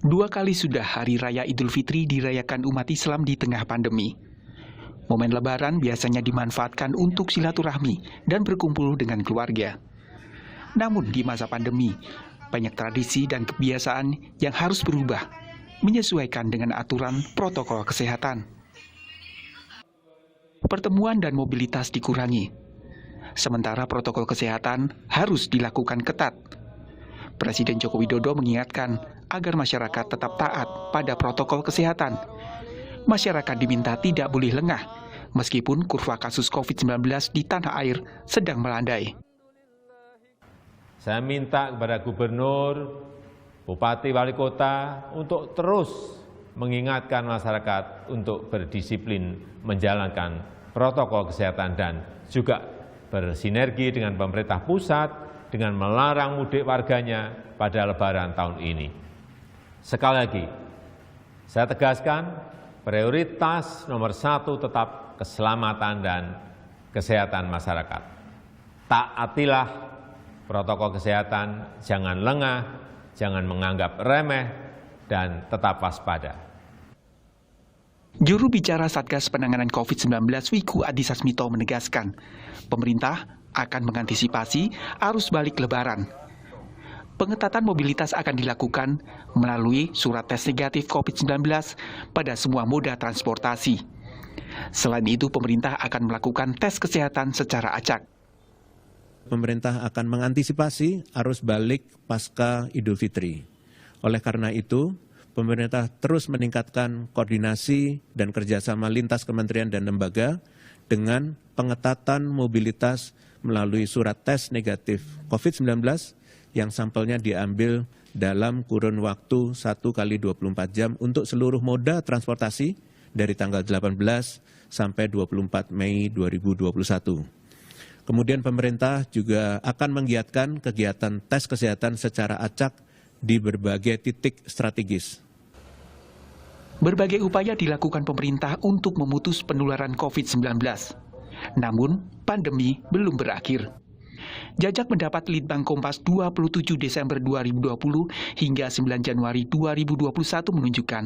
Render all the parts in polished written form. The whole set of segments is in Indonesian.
Dua kali sudah Hari Raya Idul Fitri dirayakan umat Islam di tengah pandemi. Momen Lebaran biasanya dimanfaatkan untuk silaturahmi dan berkumpul dengan keluarga. Namun di masa pandemi, banyak tradisi dan kebiasaan yang harus berubah, menyesuaikan dengan aturan protokol kesehatan. Pertemuan dan mobilitas dikurangi, sementara protokol kesehatan harus dilakukan ketat. Presiden Joko Widodo mengingatkan agar masyarakat tetap taat pada protokol kesehatan. Masyarakat diminta tidak boleh lengah, meskipun kurva kasus COVID-19 di tanah air sedang melandai. Saya minta kepada gubernur, bupati, wali kota untuk terus mengingatkan masyarakat untuk berdisiplin menjalankan protokol kesehatan dan juga bersinergi dengan pemerintah pusat dengan melarang mudik warganya pada Lebaran tahun ini. Sekali lagi, saya tegaskan prioritas nomor 1 tetap keselamatan dan kesehatan masyarakat. Taatilah protokol kesehatan, jangan lengah, jangan menganggap remeh, dan tetap waspada. Juru bicara Satgas Penanganan COVID-19 Wiku Adhisa Smito menegaskan, pemerintah akan mengantisipasi arus balik Lebaran. Pengetatan mobilitas akan dilakukan melalui surat tes negatif COVID-19 pada semua moda transportasi. Selain itu, pemerintah akan melakukan tes kesehatan secara acak. Pemerintah akan mengantisipasi arus balik pasca Idul Fitri. Oleh karena itu, pemerintah terus meningkatkan koordinasi dan kerjasama lintas kementerian dan lembaga dengan pengetatan mobilitas melalui surat tes negatif COVID-19 yang sampelnya diambil dalam kurun waktu 1 kali 24 jam untuk seluruh moda transportasi dari tanggal 18 sampai 24 Mei 2021. Kemudian pemerintah juga akan menggiatkan kegiatan tes kesehatan secara acak di berbagai titik strategis. Berbagai upaya dilakukan pemerintah untuk memutus penularan COVID-19. Namun, pandemi belum berakhir. Jajak mendapat Litbang Kompas 27 Desember 2020 hingga 9 Januari 2021 menunjukkan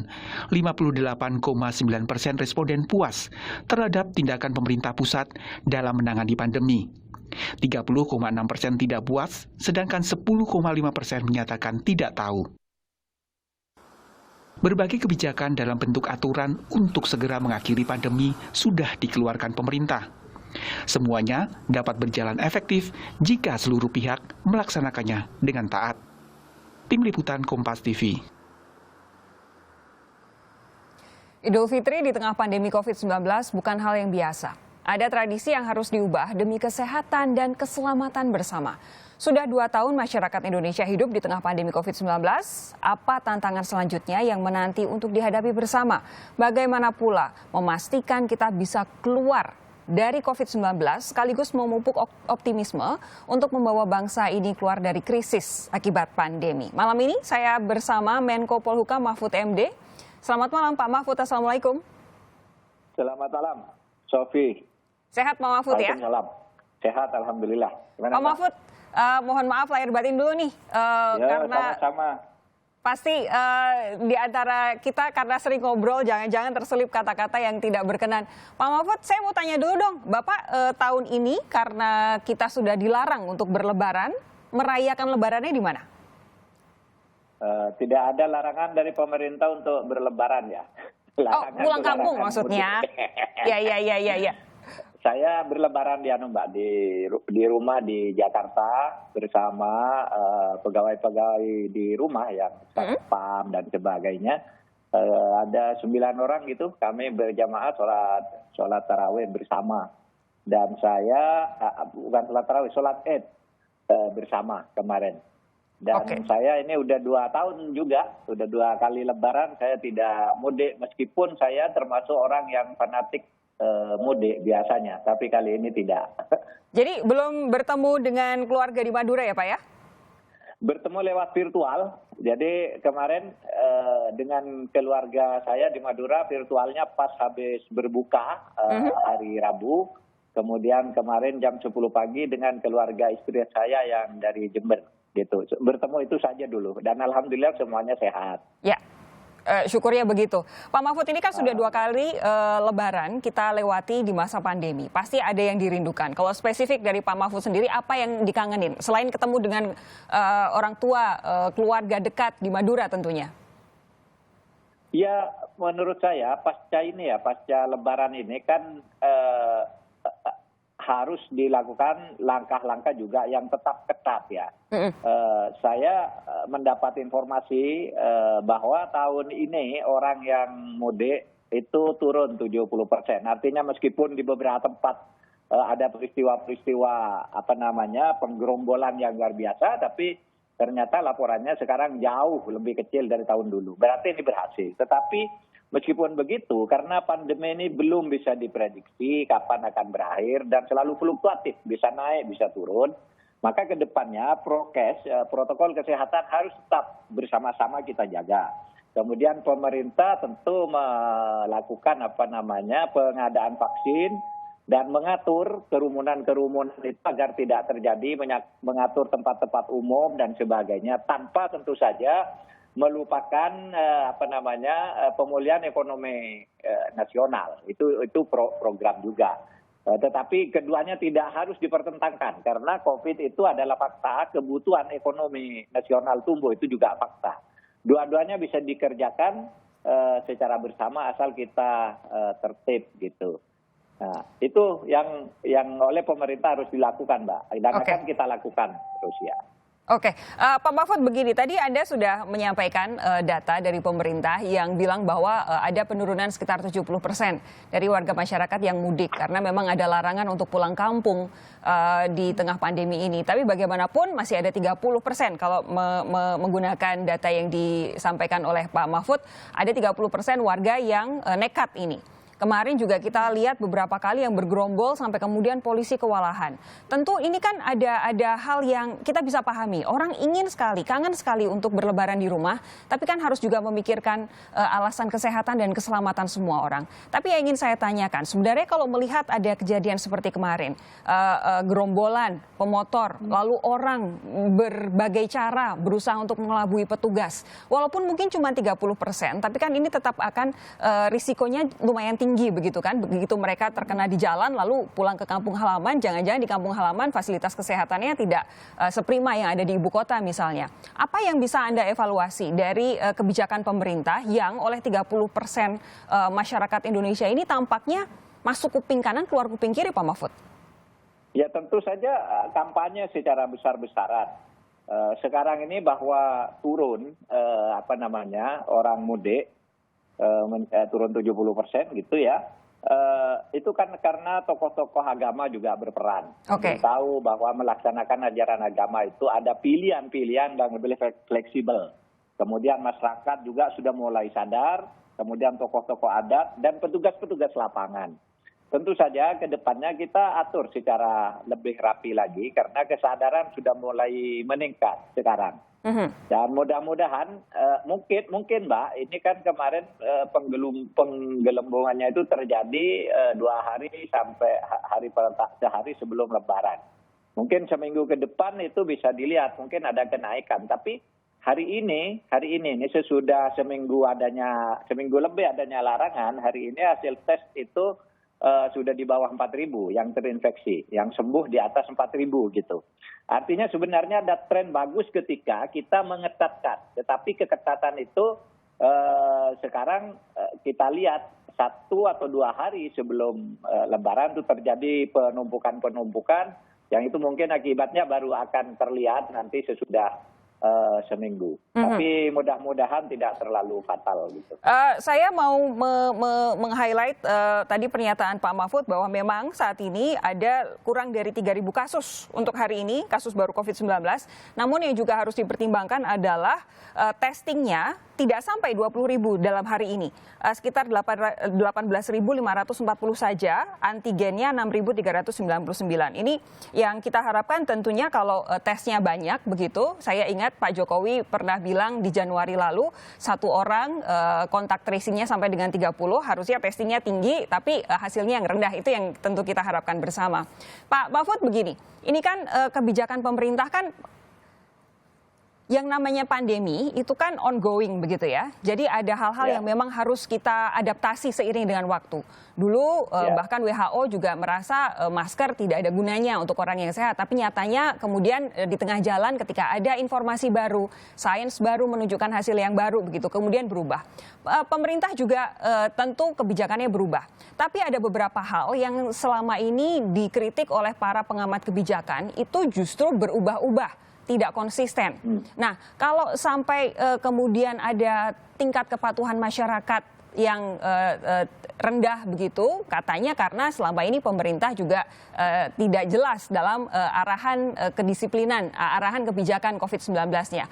58,9% responden puas terhadap tindakan pemerintah pusat dalam menangani pandemi. 30,6% tidak puas, sedangkan 10,5% menyatakan tidak tahu. Berbagai kebijakan dalam bentuk aturan untuk segera mengakhiri pandemi sudah dikeluarkan pemerintah. Semuanya dapat berjalan efektif jika seluruh pihak melaksanakannya dengan taat. Tim Liputan Kompas TV. Idul Fitri di tengah pandemi COVID-19 bukan hal yang biasa. Ada tradisi yang harus diubah demi kesehatan dan keselamatan bersama. Sudah 2 tahun masyarakat Indonesia hidup di tengah pandemi COVID-19. Apa tantangan selanjutnya yang menanti untuk dihadapi bersama? Bagaimana pula memastikan kita bisa keluar dari COVID-19 sekaligus memupuk optimisme untuk membawa bangsa ini keluar dari krisis akibat pandemi. Malam ini saya bersama Menko Polhukam Mahfud MD. Selamat malam Pak Mahfud, Assalamualaikum. Selamat malam, Sofi. Sehat Pak Mahfud ya? Sehat, Alhamdulillah. Gimana, Pak Mahfud, mohon maaf lahir batin dulu nih. Karena sama-sama. Pasti di antara kita karena sering ngobrol jangan-jangan terselip kata-kata yang tidak berkenan. Pak Mahfud, saya mau tanya dulu dong, Bapak tahun ini karena kita sudah dilarang untuk berlebaran, merayakan lebarannya di mana? Tidak ada larangan dari pemerintah untuk berlebaran ya. Larangan pulang kampung maksudnya? Ya. Saya berlebaran di di rumah di Jakarta bersama pegawai-pegawai di rumah yang satpam dan sebagainya. Ada 9 orang gitu, kami berjamaah sholat tarawih bersama. Dan saya bukan sholat tarawih, sholat Id bersama kemarin. Dan saya ini udah 2 tahun juga, udah 2 kali lebaran saya tidak mudik meskipun saya termasuk orang yang fanatik mudik biasanya, tapi kali ini tidak. Jadi belum bertemu dengan keluarga di Madura ya Pak ya? Bertemu lewat virtual, jadi kemarin dengan keluarga saya di Madura virtualnya pas habis berbuka hari Rabu, kemudian kemarin jam 10 pagi dengan keluarga istri saya yang dari Jember. gitu. Bertemu itu saja dulu, dan alhamdulillah semuanya sehat. Ya. Syukurnya begitu. Pak Mahfud, ini kan sudah 2 kali Lebaran kita lewati di masa pandemi. Pasti ada yang dirindukan. Kalau spesifik dari Pak Mahfud sendiri, apa yang dikangenin? Selain ketemu dengan orang tua, keluarga dekat di Madura tentunya. Ya, menurut saya pasca Lebaran ini kan harus dilakukan langkah-langkah juga yang tetap ketat ya. Saya mendapat informasi bahwa tahun ini orang yang mudik itu turun 70%. Artinya meskipun di beberapa tempat ada peristiwa-peristiwa penggerombolan yang luar biasa, tapi ternyata laporannya sekarang jauh lebih kecil dari tahun dulu. Berarti ini berhasil. Tetapi meskipun begitu, karena pandemi ini belum bisa diprediksi kapan akan berakhir dan selalu fluktuatif, bisa naik, bisa turun, maka ke depannya prokes, protokol kesehatan harus tetap bersama-sama kita jaga. Kemudian pemerintah tentu melakukan pengadaan vaksin dan mengatur kerumunan-kerumunan itu agar tidak terjadi, mengatur tempat-tempat umum dan sebagainya, tanpa tentu saja melupakan pemulihan ekonomi nasional. Itu program juga. Tetapi keduanya tidak harus dipertentangkan karena COVID itu adalah fakta, kebutuhan ekonomi nasional tumbuh itu juga fakta. Dua-duanya bisa dikerjakan secara bersama asal kita tertib gitu. Nah, itu yang oleh pemerintah harus dilakukan, Mbak. Dan akan kita lakukan terus ya. Oke, Pak Mahfud, begini, tadi Anda sudah menyampaikan data dari pemerintah yang bilang bahwa ada penurunan sekitar 70% dari warga masyarakat yang mudik karena memang ada larangan untuk pulang kampung di tengah pandemi ini. Tapi bagaimanapun masih ada 30% kalau menggunakan data yang disampaikan oleh Pak Mahfud, ada 30% warga yang nekat ini. Kemarin juga kita lihat beberapa kali yang bergerombol sampai kemudian polisi kewalahan. Tentu ini kan ada hal yang kita bisa pahami. Orang ingin sekali, kangen sekali untuk berlebaran di rumah, tapi kan harus juga memikirkan alasan kesehatan dan keselamatan semua orang. Tapi yang ingin saya tanyakan, sebenarnya kalau melihat ada kejadian seperti kemarin, gerombolan, pemotor, lalu orang berbagai cara berusaha untuk mengelabui petugas. Walaupun mungkin cuma 30%, tapi kan ini tetap akan risikonya lumayan tinggi begitu kan, begitu mereka terkena di jalan lalu pulang ke kampung halaman, jangan-jangan di kampung halaman fasilitas kesehatannya tidak seprima yang ada di ibu kota misalnya. Apa yang bisa Anda evaluasi dari kebijakan pemerintah yang oleh 30% masyarakat Indonesia ini tampaknya masuk kuping kanan keluar kuping kiri, Pak Mahfud? Ya tentu saja kampanye secara besar-besaran. Sekarang ini bahwa turun orang mudik turun 70% gitu ya. Itu kan karena tokoh-tokoh agama juga berperan. Tahu bahwa melaksanakan ajaran agama itu ada pilihan-pilihan yang lebih fleksibel. Kemudian masyarakat juga sudah mulai sadar, kemudian tokoh-tokoh adat dan petugas-petugas lapangan. Tentu saja ke depannya kita atur secara lebih rapi lagi karena kesadaran sudah mulai meningkat sekarang. Dan mudah-mudahan mungkin Mbak, ini kan kemarin penggelembungannya itu terjadi 2 hari sampai sehari sebelum Lebaran. Mungkin seminggu ke depan itu bisa dilihat mungkin ada kenaikan. Tapi hari ini sesudah seminggu lebih adanya larangan, hari ini hasil tes itu sudah di bawah 4.000 yang terinfeksi, yang sembuh di atas 4.000 gitu. Artinya sebenarnya ada tren bagus ketika kita mengetatkan. Tetapi keketatan itu sekarang kita lihat 1 atau 2 hari sebelum Lebaran itu terjadi penumpukan yang itu mungkin akibatnya baru akan terlihat nanti sesudah seminggu. Tapi mudah-mudahan tidak terlalu fatal gitu. Saya mau meng-highlight tadi pernyataan Pak Mahfud bahwa memang saat ini ada kurang dari 3.000 kasus untuk hari ini, kasus baru COVID-19. Namun yang juga harus dipertimbangkan adalah testingnya tidak sampai 20.000 dalam hari ini. Sekitar 18.540 saja, antigennya 6.399. Ini yang kita harapkan tentunya kalau tesnya banyak begitu. Saya ingat Pak Jokowi pernah bilang di Januari lalu, 1 orang kontak tracingnya sampai dengan 30, harusnya testingnya tinggi, tapi hasilnya yang rendah. Itu yang tentu kita harapkan bersama. Pak Mahfud begini, ini kan kebijakan pemerintah kan yang namanya pandemi itu kan ongoing begitu ya. Jadi ada hal-hal yang memang harus kita adaptasi seiring dengan waktu. Dulu bahkan WHO juga merasa masker tidak ada gunanya untuk orang yang sehat. Tapi nyatanya kemudian di tengah jalan ketika ada informasi baru, sains baru menunjukkan hasil yang baru begitu, kemudian berubah. Pemerintah juga tentu kebijakannya berubah. Tapi ada beberapa hal yang selama ini dikritik oleh para pengamat kebijakan itu justru berubah-ubah, tidak konsisten. Nah, kalau sampai kemudian ada tingkat kepatuhan masyarakat yang rendah begitu, katanya karena selama ini pemerintah juga tidak jelas dalam arahan kedisiplinan, arahan kebijakan COVID-19-nya.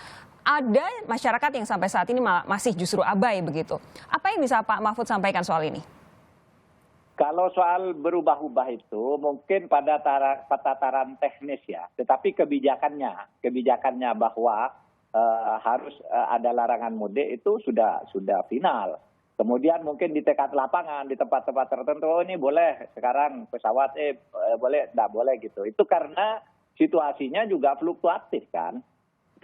Ada masyarakat yang sampai saat ini masih justru abai begitu. Apa yang bisa Pak Mahfud sampaikan soal ini? Kalau soal berubah-ubah itu mungkin pada tataran teknis ya, tetapi kebijakannya bahwa harus ada larangan mudik itu sudah final. Kemudian mungkin di tingkat lapangan, di tempat-tempat tertentu, oh ini boleh sekarang pesawat, boleh, tidak boleh gitu. Itu karena situasinya juga fluktuatif kan.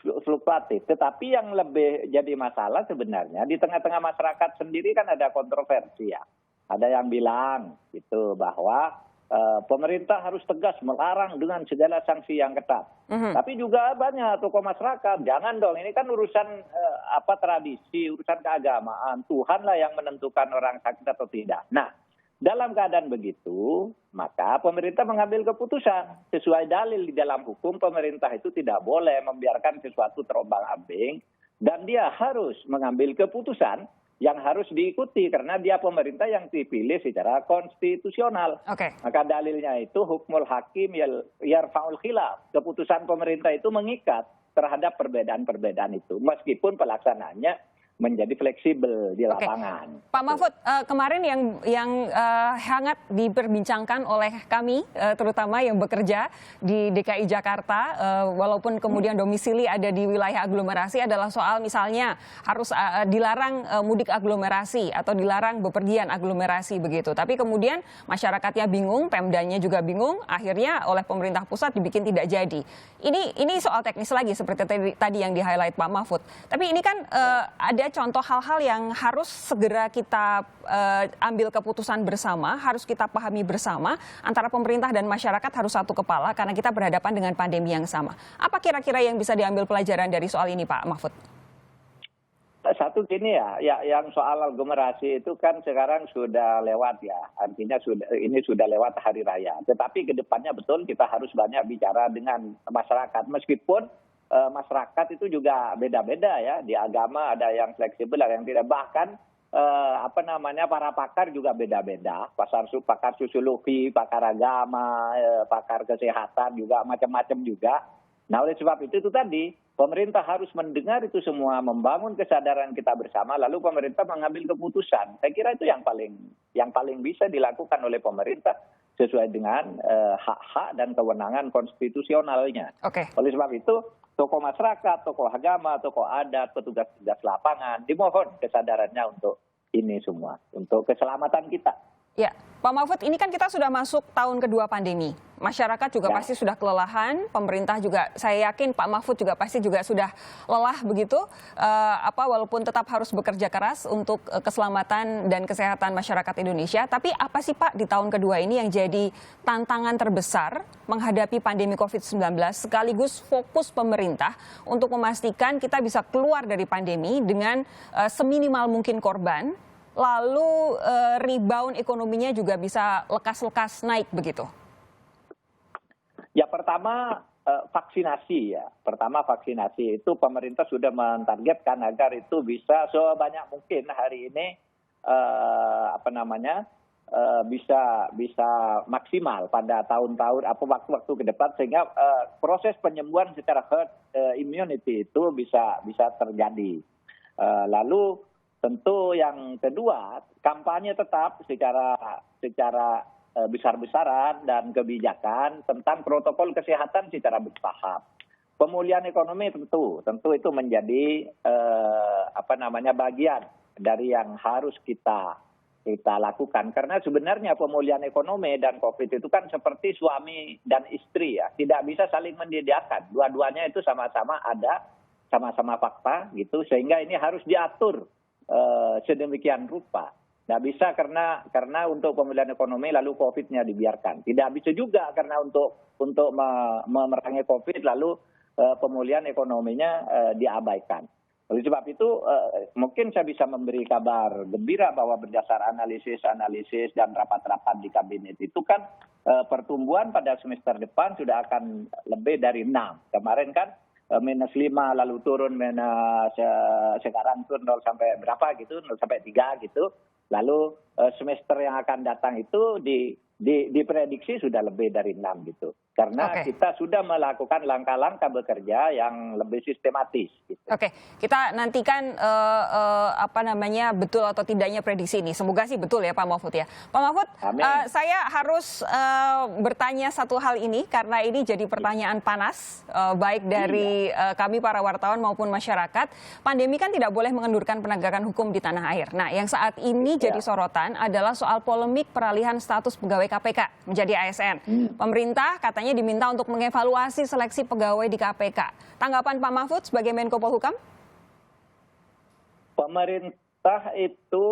Fluktuatif. Tetapi yang lebih jadi masalah sebenarnya di tengah-tengah masyarakat sendiri kan ada kontroversi ya. Ada yang bilang gitu bahwa pemerintah harus tegas melarang dengan segala sanksi yang ketat. Tapi juga banyak tokoh masyarakat, jangan dong, ini kan urusan tradisi, urusan keagamaan. Tuhanlah yang menentukan orang sakit atau tidak. Nah, dalam keadaan begitu, maka pemerintah mengambil keputusan. Sesuai dalil di dalam hukum, pemerintah itu tidak boleh membiarkan sesuatu terombang-ambing. Dan dia harus mengambil keputusan yang harus diikuti karena dia pemerintah yang dipilih secara konstitusional. Maka dalilnya itu hukmul hakim yarfa'ul khilaf. Keputusan pemerintah itu mengikat terhadap perbedaan-perbedaan itu meskipun pelaksanaannya menjadi fleksibel di lapangan. Pak Mahfud, kemarin yang hangat diperbincangkan oleh kami, terutama yang bekerja di DKI Jakarta, walaupun kemudian domisili ada di wilayah aglomerasi, adalah soal misalnya harus dilarang mudik aglomerasi atau dilarang bepergian aglomerasi begitu. Tapi kemudian masyarakatnya bingung, Pemdanya juga bingung, akhirnya oleh pemerintah pusat dibikin tidak jadi. Ini soal teknis lagi seperti tadi yang di-highlight Pak Mahfud. Tapi ini kan ada contoh hal-hal yang harus segera kita ambil keputusan bersama, harus kita pahami bersama, antara pemerintah dan masyarakat harus satu kepala karena kita berhadapan dengan pandemi yang sama. Apa kira-kira yang bisa diambil pelajaran dari soal ini, Pak Mahfud? Satu gini ya, yang soal aglomerasi itu kan sekarang sudah lewat ya, artinya ini sudah lewat hari raya. Tetapi ke depannya betul kita harus banyak bicara dengan masyarakat, meskipun masyarakat itu juga beda-beda ya, di agama ada yang fleksibel, ada yang tidak. Bahkan para pakar juga beda-beda, pakar sosiologi, pakar agama, pakar kesehatan juga macam-macam juga. Nah, oleh sebab itu tadi pemerintah harus mendengar itu semua, membangun kesadaran kita bersama, lalu pemerintah mengambil keputusan. Saya kira itu yang paling bisa dilakukan oleh pemerintah sesuai dengan hak-hak dan kewenangan konstitusionalnya. Oleh sebab itu tokoh masyarakat, tokoh agama, tokoh adat, petugas-petugas lapangan dimohon kesadarannya untuk ini semua, untuk keselamatan kita. Ya, Pak Mahfud, ini kan kita sudah masuk tahun kedua pandemi. Masyarakat juga pasti sudah kelelahan, pemerintah juga, saya yakin Pak Mahfud juga pasti juga sudah lelah begitu. Walaupun tetap harus bekerja keras untuk keselamatan dan kesehatan masyarakat Indonesia. Tapi apa sih Pak di tahun kedua ini yang jadi tantangan terbesar menghadapi pandemi COVID-19 sekaligus fokus pemerintah untuk memastikan kita bisa keluar dari pandemi dengan seminimal mungkin korban, lalu rebound ekonominya juga bisa lekas-lekas naik begitu? Ya, pertama vaksinasi ya. Pertama vaksinasi itu pemerintah sudah mentargetkan agar itu bisa sebanyak mungkin hari ini bisa maksimal pada tahun-tahun waktu-waktu ke depan, sehingga proses penyembuhan secara herd immunity itu bisa terjadi. Lalu tentu yang kedua, kampanye tetap secara besar-besaran dan kebijakan tentang protokol kesehatan secara bertahap. Pemulihan ekonomi tentu itu menjadi bagian dari yang harus kita lakukan. Karena sebenarnya pemulihan ekonomi dan COVID itu kan seperti suami dan istri ya, tidak bisa saling menyediakan. Dua-duanya itu sama-sama ada sama-sama fakta gitu, sehingga ini harus diatur sedemikian rupa. Nggak bisa karena untuk pemulihan ekonomi lalu COVID-nya dibiarkan. Tidak bisa juga karena untuk memerangi COVID lalu pemulihan ekonominya diabaikan. Oleh sebab itu mungkin saya bisa memberi kabar gembira bahwa berdasar analisis dan rapat-rapat di kabinet itu kan pertumbuhan pada semester depan sudah akan lebih dari 6. Kemarin kan -5 lalu turun sekarang turun 0 sampai berapa gitu, 0 sampai 3 gitu. Lalu semester yang akan datang itu diprediksi sudah lebih dari 6 gitu. Karena kita sudah melakukan langkah-langkah bekerja yang lebih sistematis. Gitu. Oke, kita nantikan betul atau tidaknya prediksi ini. Semoga sih betul ya Pak Mahfud ya. Pak Mahfud, saya harus bertanya satu hal ini karena ini jadi pertanyaan panas baik dari kami para wartawan maupun masyarakat. Pandemi kan tidak boleh mengendurkan penegakan hukum di tanah air. Nah, yang saat ini jadi sorotan adalah soal polemik peralihan status pegawai KPK menjadi ASN. Pemerintah katanya diminta untuk mengevaluasi seleksi pegawai di KPK. Tanggapan Pak Mahfud sebagai Menko Polhukam? Pemerintah itu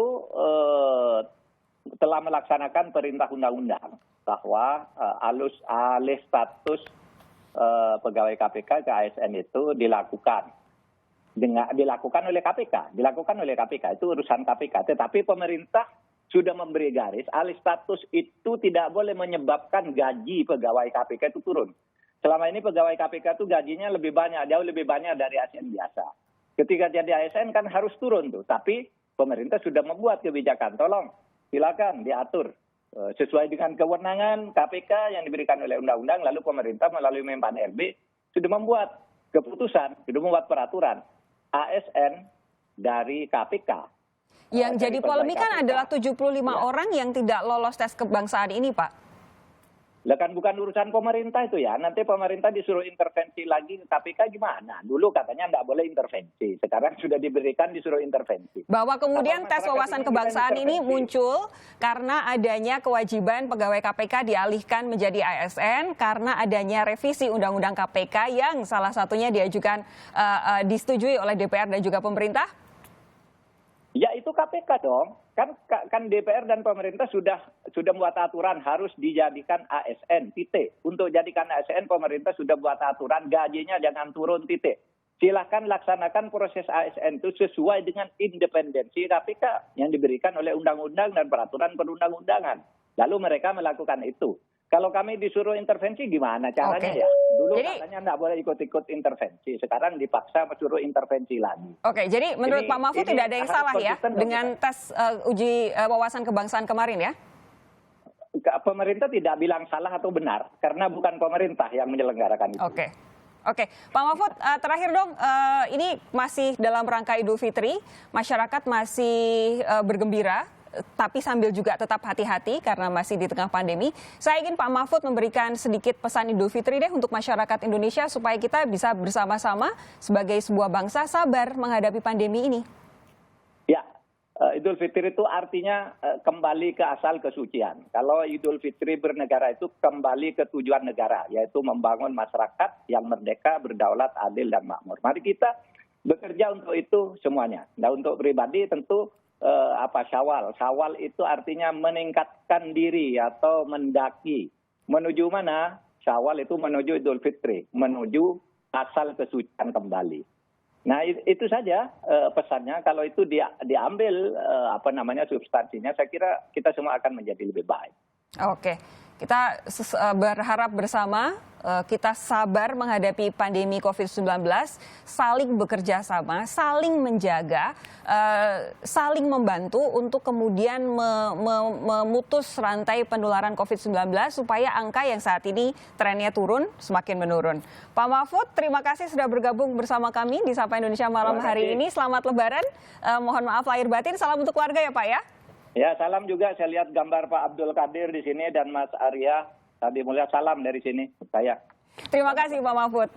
telah melaksanakan perintah undang-undang bahwa alih status pegawai KPK ke ASN itu dilakukan oleh KPK. Itu urusan KPK. Tetapi pemerintah sudah memberi garis, alih status itu tidak boleh menyebabkan gaji pegawai KPK itu turun. Selama ini pegawai KPK itu gajinya jauh lebih banyak dari ASN biasa. Ketika jadi ASN kan harus turun tuh, tapi pemerintah sudah membuat kebijakan. Tolong, silakan diatur sesuai dengan kewenangan KPK yang diberikan oleh undang-undang, lalu pemerintah melalui Menpan RB sudah membuat keputusan, sudah membuat peraturan ASN dari KPK. Yang jadi polemik kan adalah 75 orang yang tidak lolos tes kebangsaan ini, Pak. Lah kan bukan urusan pemerintah itu ya. Nanti pemerintah disuruh intervensi lagi ke KPK gimana? Dulu katanya nggak boleh intervensi. Sekarang sudah disuruh intervensi. Bahwa kemudian tes wawasan kebangsaan ini muncul karena adanya kewajiban pegawai KPK dialihkan menjadi ASN karena adanya revisi Undang-Undang KPK yang salah satunya diajukan disetujui oleh DPR dan juga pemerintah. Ya itu KPK dong, kan DPR dan pemerintah sudah buat aturan harus dijadikan ASN, titik. Untuk jadikan ASN pemerintah sudah buat aturan gajinya jangan turun, titik. Silahkan laksanakan proses ASN itu sesuai dengan independensi KPK yang diberikan oleh undang-undang dan peraturan perundang-undangan. Lalu mereka melakukan itu. Kalau kami disuruh intervensi gimana caranya ya? Dulu katanya nggak boleh ikut-ikut intervensi. Sekarang dipaksa suruh intervensi lagi. Oke, jadi menurut Pak Mahfud tidak ada yang salah ya dengan tes uji wawasan kebangsaan kemarin ya? Pemerintah tidak bilang salah atau benar. Karena bukan pemerintah yang menyelenggarakan itu. Oke, Pak Mahfud, terakhir dong, ini masih dalam rangka Idul Fitri, masyarakat masih bergembira, tapi sambil juga tetap hati-hati karena masih di tengah pandemi. Saya ingin Pak Mahfud memberikan sedikit pesan Idul Fitri deh untuk masyarakat Indonesia supaya kita bisa bersama-sama sebagai sebuah bangsa sabar menghadapi pandemi ini. Ya, Idul Fitri itu artinya kembali ke asal kesucian. Kalau Idul Fitri bernegara itu kembali ke tujuan negara, yaitu membangun masyarakat yang merdeka, berdaulat, adil, dan makmur. Mari kita bekerja untuk itu semuanya. Nah, untuk pribadi tentu Syawal. Syawal itu artinya meningkatkan diri atau mendaki. Menuju mana? Syawal itu menuju Idul Fitri, menuju asal kesucian kembali. Nah, itu saja pesannya. Kalau itu diambil substansinya, saya kira kita semua akan menjadi lebih baik. Oke. Kita berharap bersama kita sabar menghadapi pandemi COVID-19, saling bekerja sama, saling menjaga, saling membantu untuk kemudian memutus rantai penularan COVID-19 supaya angka yang saat ini trennya turun semakin menurun. Pak Mahfud, terima kasih sudah bergabung bersama kami di Sapa Indonesia Malam hari ini. Selamat Lebaran, mohon maaf lahir batin, salam untuk keluarga ya Pak ya. Ya, salam juga. Saya lihat gambar Pak Abdul Qadir di sini dan Mas Arya. Tadi mulia salam dari sini. Saya. Terima kasih Pak Mahfud.